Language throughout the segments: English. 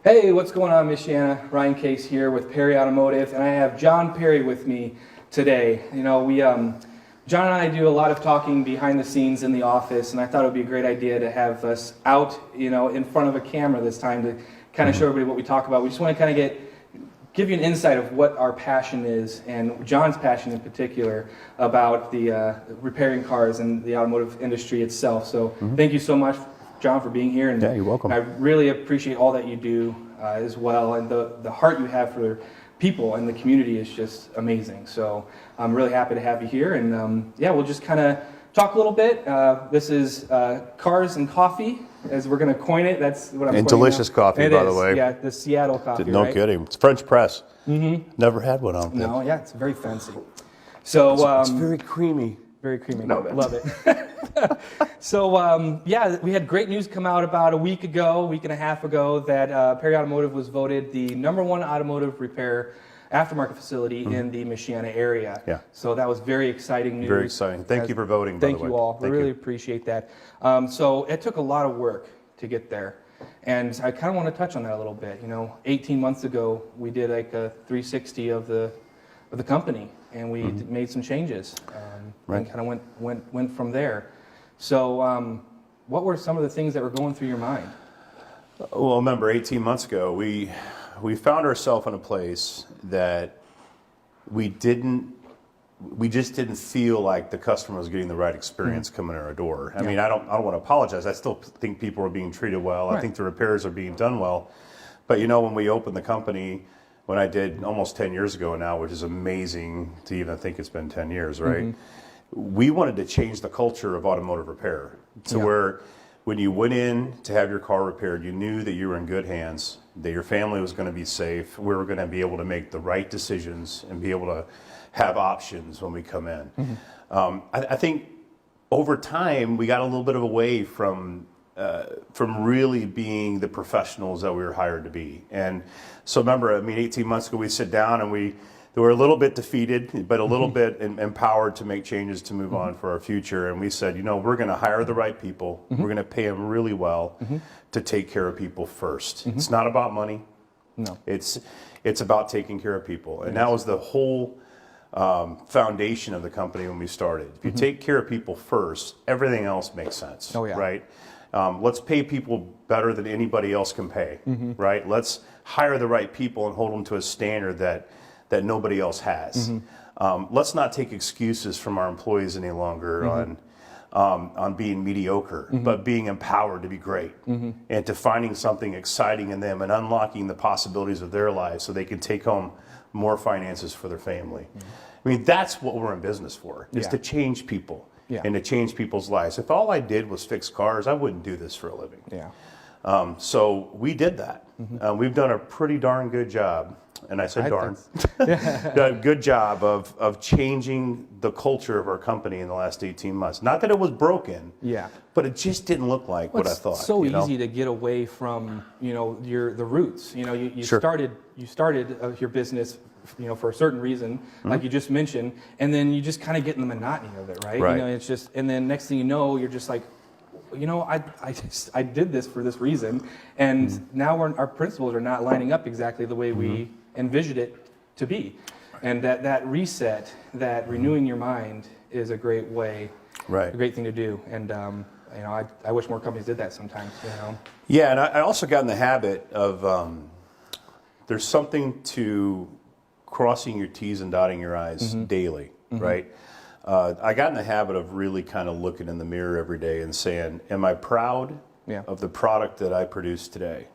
Hey, what's going on, Michiana? Ryan Case here with Perry Automotive, and I have John Perry with me today. You know, John and I do a lot of talking behind the scenes in the office, and I thought it would be a great idea to have us out, in front of a camera this time to kind of show everybody what we talk about. We just want to kind of give you an insight of what our passion is, and John's passion in particular about the repairing cars and the automotive industry itself. So thank you so much, John, for being here. And yeah, you're welcome. I really appreciate all that you do as well, and the heart you have for people and the community is just amazing. So I'm really happy to have you here, and we'll just kind of talk a little bit. This is Cars and Coffee, as we're going to coin it. That's what I'm And delicious now. coffee, It by is, the way. Yeah, the Seattle coffee, No right? kidding. It's French press. Never had one, I don't think. No, yeah, it's very fancy. So It's very creamy. very creamy. No, Love it. So, we had great news come out about a week and a half ago, that Perry Automotive was voted the #1 automotive repair aftermarket facility in the Michiana area. Yeah. So that was very exciting news. Very exciting. Thank you for voting, by the way. Thank you all. We really appreciate that. So it took a lot of work to get there. And I kind of want to touch on that a little bit. 18 months ago, we did like a 360 of the company, and we made some changes, Right. and kind of went from there. So, what were some of the things that were going through your mind? Well, remember, 18 months ago, we found ourselves in a place that we just didn't feel like the customer was getting the right experience coming in our door. I mean, I don't want to apologize. I still think people are being treated well. Right. I think the repairs are being done well. But when we opened the company, when I did almost 10 years ago now, which is amazing to even think it's been 10 years, right? We wanted to change the culture of automotive repair to where when you went in to have your car repaired, you knew that you were in good hands, that your family was going to be safe. We were going to be able to make the right decisions and be able to have options when we come in. I think over time we got a little bit of away from really being the professionals that we were hired to be. And so remember, 18 months ago we sit down and we were a little bit defeated, but a little bit empowered to make changes to move on for our future. And we said, we're going to hire the right people. We're going to pay them really well to take care of people first. It's not about money. No. It's about taking care of people. And that was the whole foundation of the company when we started. If you take care of people first, everything else makes sense. Oh, yeah. Right? Let's pay people better than anybody else can pay. Right? Let's hire the right people and hold them to a standard that nobody else has. Let's not take excuses from our employees any longer on being mediocre, but being empowered to be great and to finding something exciting in them and unlocking the possibilities of their lives so they can take home more finances for their family. That's what we're in business for, is to change people and to change people's lives. If all I did was fix cars, I wouldn't do this for a living. Yeah. So we did that. We've done a pretty darn good job. And I said darn. Done a good job of changing the culture of our company in the last 18 months. Not that it was broken, but it just didn't look like what I thought. It's so easy to get away from, the roots. You started your business, for a certain reason, like you just mentioned, and then you just kind of get in the monotony of it, right? Right. It's just, and then next thing you know, you're just like, I did this for this reason, and now our principles are not lining up exactly the way we envisioned it to be. And that reset, that renewing your mind is a great way, a great thing to do. And I wish more companies did that sometimes. Yeah, and I also got in the habit of there's something to crossing your T's and dotting your I's daily, right? I got in the habit of really kind of looking in the mirror every day and saying, am I proud of the product that I produce today?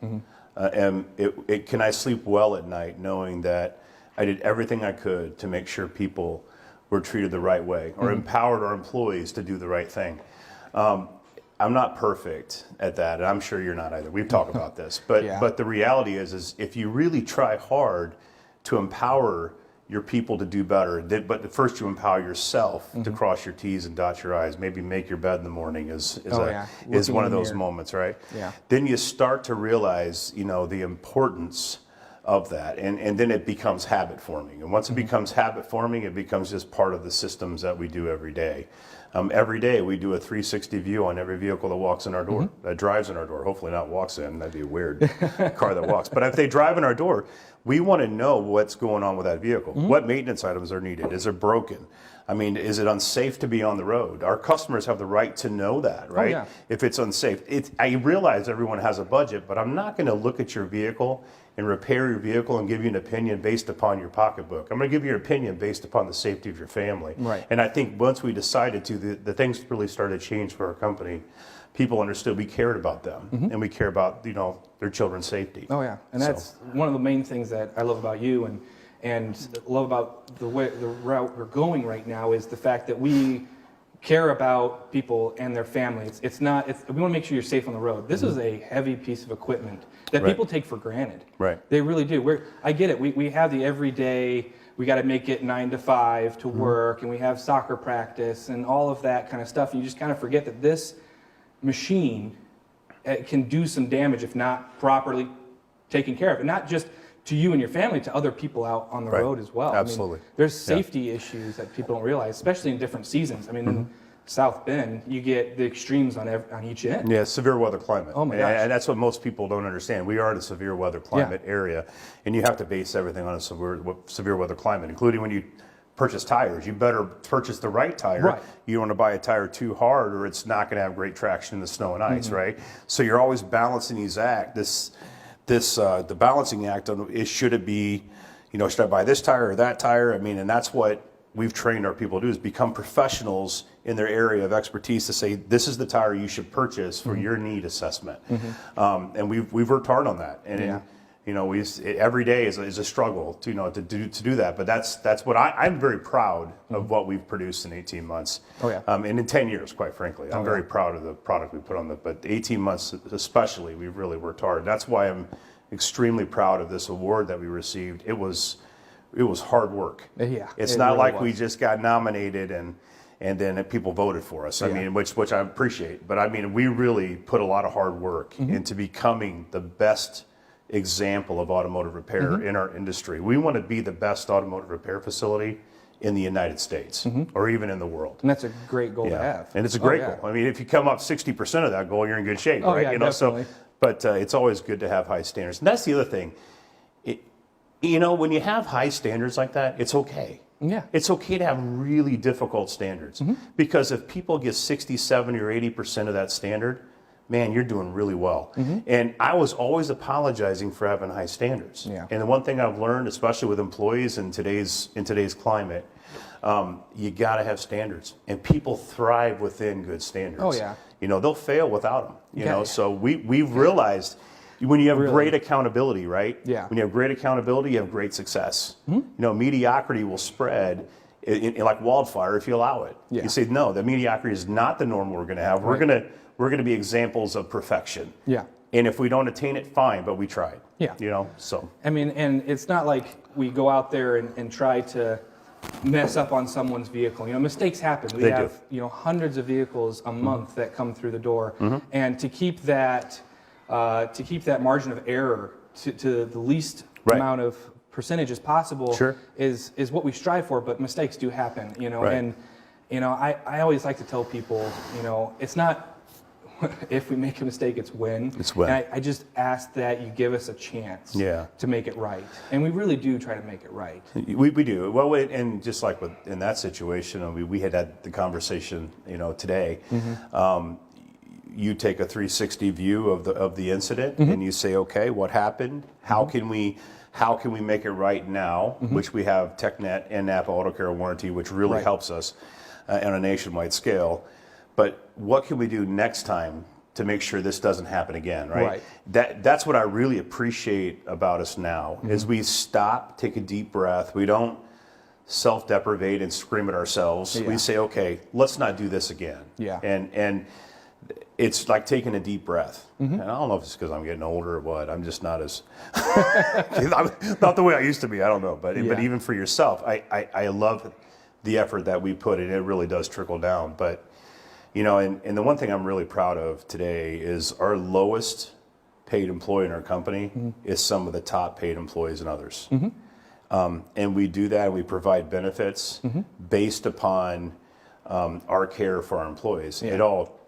Can I sleep well at night knowing that I did everything I could to make sure people were treated the right way or empowered our employees to do the right thing? I'm not perfect at that, and I'm sure you're not either. We've talked about this. But the reality is if you really try hard to empower your people to do better, but first you empower yourself to cross your T's and dot your I's. Maybe make your bed in the morning is one of those moments, right? Yeah. Then you start to realize, the importance of that, and then it becomes habit forming. And once it becomes habit forming, it becomes just part of the systems that we do every day. Every day we do a 360 view on every vehicle that walks in our door, that drives in our door. Hopefully not walks in, that'd be a weird car that walks. But if they drive in our door, we want to know what's going on with that vehicle. What maintenance items are needed? Is it broken? I mean, is it unsafe to be on the road? Our customers have the right to know that, right? yeah. If it's unsafe. I realize everyone has a budget, but I'm not going to look at your vehicle and repair your vehicle and give you an opinion based upon your pocketbook. I'm going to give you an opinion based upon the safety of your family. Right. And I think once we decided to, the things really started to change for our company. People understood we cared about them, and we care about their children's safety. Oh yeah, and that's one of the main things that I love about you and love about the route we're going right now is the fact that we care about people and their families. We want to make sure you're safe on the road. This is a heavy piece of equipment that people take for granted. Right. They really do. I get it. We have the everyday, we got to make it 9 to 5 to work, and we have soccer practice and all of that kind of stuff. And you just kind of forget that this machine can do some damage if not properly taken care of. And not just to you and your family, to other people out on the road as well. Absolutely. I mean, there's safety issues that people don't realize, especially in different seasons. I mean, in South Bend, you get the extremes on each end. Yeah, severe weather climate. Oh my gosh. And that's what most people don't understand. We are in a severe weather climate area, and you have to base everything on a severe weather climate, including when you purchase tires. You better purchase the right tire. Right. You don't want to buy a tire too hard, or it's not going to have great traction in the snow and ice, right? So you're always balancing the balancing act on should it be, should I buy this tire or that tire? I mean, and that's what we've trained our people to do, is become professionals in their area of expertise to say, this is the tire you should purchase for your need assessment. And we've worked hard on that. And every day is a struggle to do that. But that's what I'm very proud of what we've produced in 18 months. Oh yeah. And in 10 years, quite frankly, I'm very proud of the product we put on but 18 months especially, we've really worked hard. That's why I'm extremely proud of this award that we received. It was hard work. Yeah. It's it not really like was. we just got nominated and then people voted for us. I mean, which I appreciate. But I mean, we really put a lot of hard work into becoming the best example of automotive repair in our industry. We want to be the best automotive repair facility in the United States or even in the world. And that's a great goal to have. And it's a great goal. I mean, if you come up 60% of that goal, you're in good shape, right? Yeah, definitely. But it's always good to have high standards. And that's the other thing. When you have high standards like that, it's okay. Yeah. It's okay to have really difficult standards because if people get 60, 70, or 80% of that standard, man, you're doing really well. And I was always apologizing for having high standards. Yeah. And the one thing I've learned, especially with employees in today's climate, you got to have standards, and people thrive within good standards. Oh yeah. They'll fail without them. Yeah. So we've realized when you have great accountability, right? Yeah. When you have great accountability, you have great success. Mediocrity will spread in like wildfire if you allow it. Yeah. You say no, the mediocrity is not the norm we're going to have. We're going to be examples of perfection. Yeah. And if we don't attain it, fine, but we tried. Yeah. So. I mean, and it's not like we go out there and try to mess up on someone's vehicle. Mistakes happen. We have hundreds of vehicles a month that come through the door, and to keep that margin of error to the least amount of percentage as possible is what we strive for. But mistakes do happen. And I always like to tell people, it's not if we make a mistake, it's when. It's when. And I just ask that you give us a chance to make it right. And we really do try to make it right. We do. Well, and just like in that situation, we had the conversation, today. You take a 360 view of the incident and you say, okay, what happened? How can we make it right now? Which we have TechNet and Napa Auto Care warranty, which really helps us on a nationwide scale. But what can we do next time to make sure this doesn't happen again, right? That's what I really appreciate about us now, is we stop, take a deep breath. We don't self-deprecate and scream at ourselves. We say, okay, let's not do this again. And it's like taking a deep breath. And I don't know if it's because I'm getting older or what. I'm just not as, not the way I used to be. I don't know. But even for yourself, I love the effort that we put in. It really does trickle down. But and the one thing I'm really proud of today is our lowest paid employee in our company is some of the top paid employees in others. And we do that, we provide benefits based upon our care for our employees. Yeah.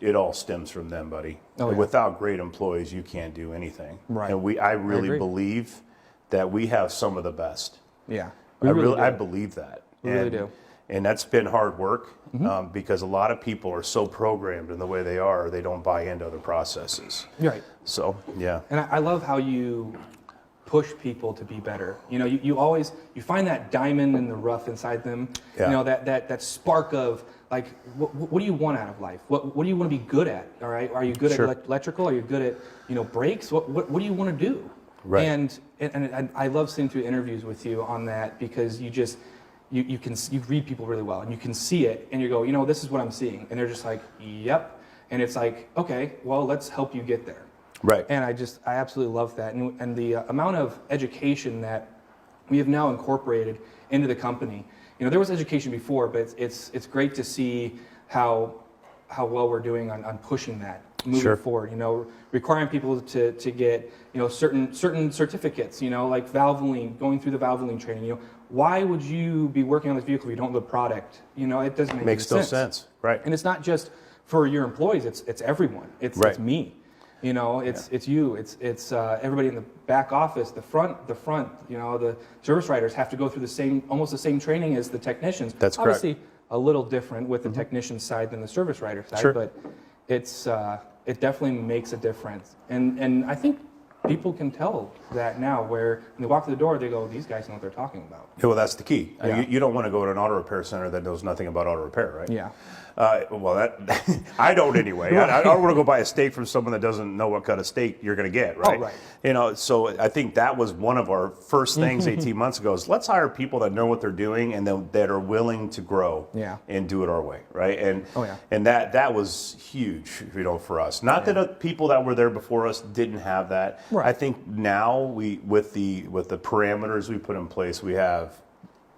It all stems from them, buddy. Oh, yeah. Without great employees, you can't do anything. Right. And I really agree. believe that we have some of the best. Yeah. I believe that. We really do. And that's been hard work because a lot of people are so programmed in the way they are, they don't buy into other processes. Right. So, yeah. And I love how you push people to be better. You know, you always, you find that diamond in the rough inside them. Yeah. You know, that spark of like, what do you want out of life? What do you want to be good at? All right. Are you good Sure. at electrical? Are you good at, brakes? What do you want to do? Right. And I love sitting through interviews with you on that because you just, you read people really well and you can see it and you go, this is what I'm seeing. And they're just like, yep. And it's like, okay, well, let's help you get there. Right. And I absolutely love that. And the amount of education that we have now incorporated into the company. There was education before, but it's great to see how well we're doing on pushing that, moving Sure. forward. Requiring people to get certain certificates. Like Valvoline, going through the Valvoline training. Why would you be working on this vehicle if you don't have the product? It doesn't make Makes any no sense. sense. Right. And it's not just for your employees. It's everyone. It's me. It's you. It's everybody in the back office, the front. The service writers have to go through almost the same training as the technicians. That's correct. Obviously, a little different with the technician side than the service writer side, Sure. but it definitely makes a difference. And I think people can tell that now, where when they walk through the door, they go, "These guys know what they're talking about." Well, that's the key. Yeah. You don't want to go to an auto repair center that knows nothing about auto repair, right? Yeah. Well, that I don't anyway. I don't want to go buy a steak from someone that doesn't know what kind of steak you're going to get, right? Oh, right. So I think that was one of our first things 18 months ago is let's hire people that know what they're doing and that are willing to grow and do it our way, right? And and that was huge, for us. Not that people that were there before us didn't have that. Right. I think now with the parameters we put in place, we have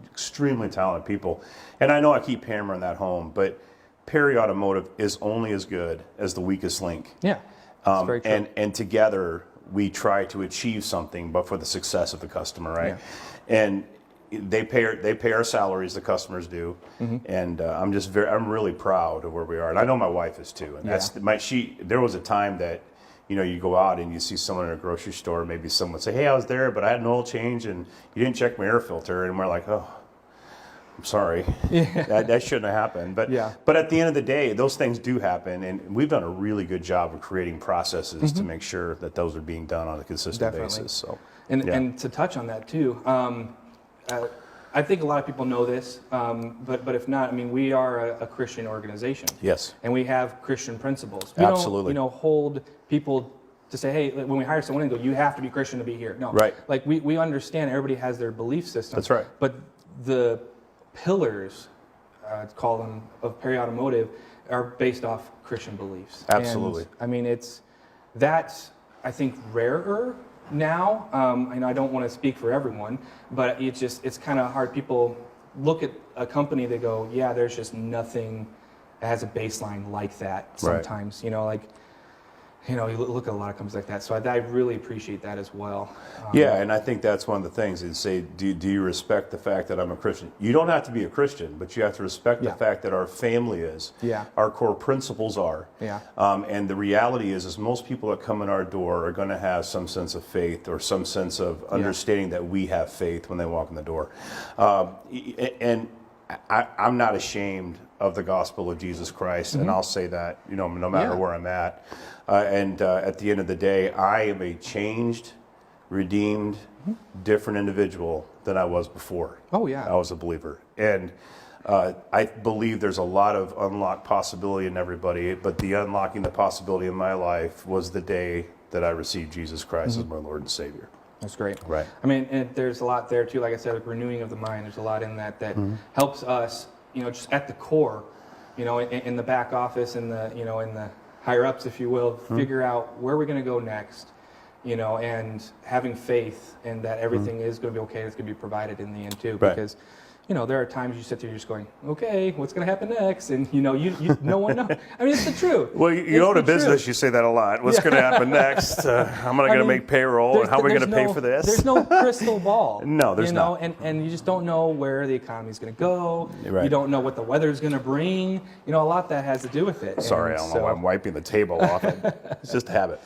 extremely talented people. And I know I keep hammering that home, but Perry Automotive is only as good as the weakest link. Yeah. That's very true. And together we try to achieve something, but for the success of the customer, right? Yeah. And they pay our salaries, the customers do, and I'm really proud of where we are, and I know my wife is too. And there was a time that you go out and you see someone in a grocery store, maybe someone say, "Hey, I was there, but I had an oil change, and you didn't check my air filter," and we're like, "Oh, I'm sorry, that shouldn't have happened." But at the end of the day, those things do happen, and we've done a really good job of creating processes to make sure that those are being done on a consistent basis. So, and to touch on that too, I think a lot of people know this, but if not, we are a Christian organization. Yes. And we have Christian principles. We Absolutely. don't, hold people to say, hey, when we hire someone and go, you have to be Christian to be here. No. Right. Like we understand everybody has their belief system. That's right. But the pillars, call them, of Perry Automotive are based off Christian beliefs. Absolutely. And, that's, I think, rarer now. I don't want to speak for everyone, but it's kind of hard. People look at a company, they go, yeah, there's just nothing that has a baseline like that sometimes. You look at a lot of companies like that. So I really appreciate that as well. And I think that's one of the things is say, do you respect the fact that I'm a Christian? You don't have to be a Christian, but you have to respect the fact that our family is. Yeah. Our core principles are. Yeah. And the reality is most people that come in our door are going to have some sense of faith or some sense of understanding that we have faith when they walk in the door. And I'm not ashamed of the gospel of Jesus Christ, and I'll say that, no matter where I'm at. And at the end of the day, I am a changed, redeemed, different individual than I was before. Oh, yeah. I was a believer. And I believe there's a lot of unlocked possibility in everybody, but the unlocking the possibility in my life was the day that I received Jesus Christ as my Lord and Savior. That's great. Right. And there's a lot there too. Like I said, like renewing of the mind. There's a lot in that helps us, just at the core, in the back office, in the higher ups, if you will, figure out where we're going to go next, and having faith in that everything is going to be okay. It's going to be provided in the end too, because there are times you sit there, you're just going, okay, what's going to happen next? And you no one knows. I mean, it's the truth. Well, you own a business, you say that a lot. What's going to happen next? How am I going to make payroll? How are we going to pay for this? There's no crystal ball. No, there's not. And you just don't know where the economy's going to go. Right. You don't know what the weather's going to bring. A lot that has to do with it. Sorry, And I don't know why I'm wiping the table off. It's just a habit.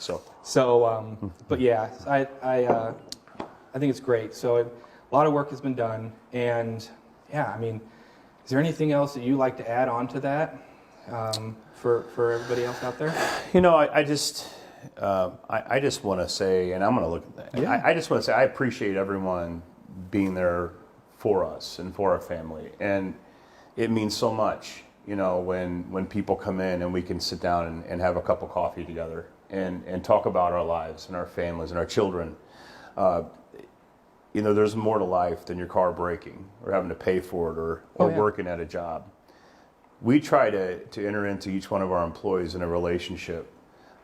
But yeah, I think it's great. So a lot of work has been done, and yeah, I mean, is there anything else that you like to add on to that for everybody else out there? I just want to say, and I'm going to look at that. Yeah. I just want to say I appreciate everyone being there for us and for our family, and it means so much. When people come in and we can sit down and have a cup of coffee together and talk about our lives and our families and our children. There's more to life than your car breaking or having to pay for it or working at a job. We try to enter into each one of our employees in a relationship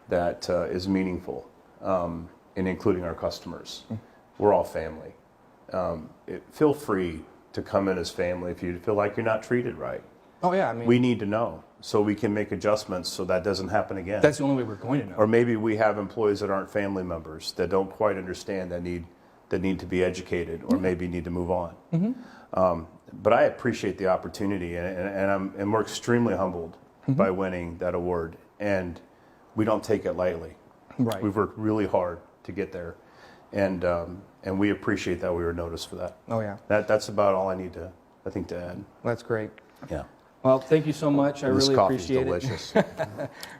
that is meaningful, and including our customers. We're all family. Feel free to come in as family if you feel like you're not treated right. Oh yeah, I mean, we need to know so we can make adjustments so that doesn't happen again. That's the only way we're going to know. Or maybe we have employees that aren't family members that don't quite understand that need to be educated or maybe need to move on. Mm-hmm. But I appreciate the opportunity, and we're extremely humbled by winning that award, and we don't take it lightly. Right. We've worked really hard to get there, and we appreciate that we were noticed for that. Oh yeah. That's about all I think to add. That's great. Yeah. Well, thank you so much. I really appreciate delicious. it.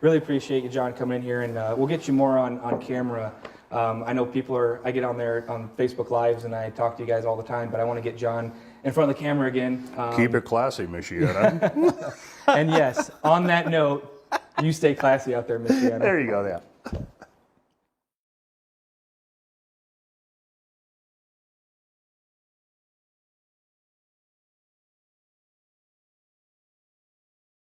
Really appreciate you, John, coming in here, and we'll get you more on camera. I know I get on there on Facebook Lives, and I talk to you guys all the time, but I want to get John in front of the camera again. Keep it classy, Michiana. And yes, on that note, you stay classy out there, Michiana. There you go, yeah.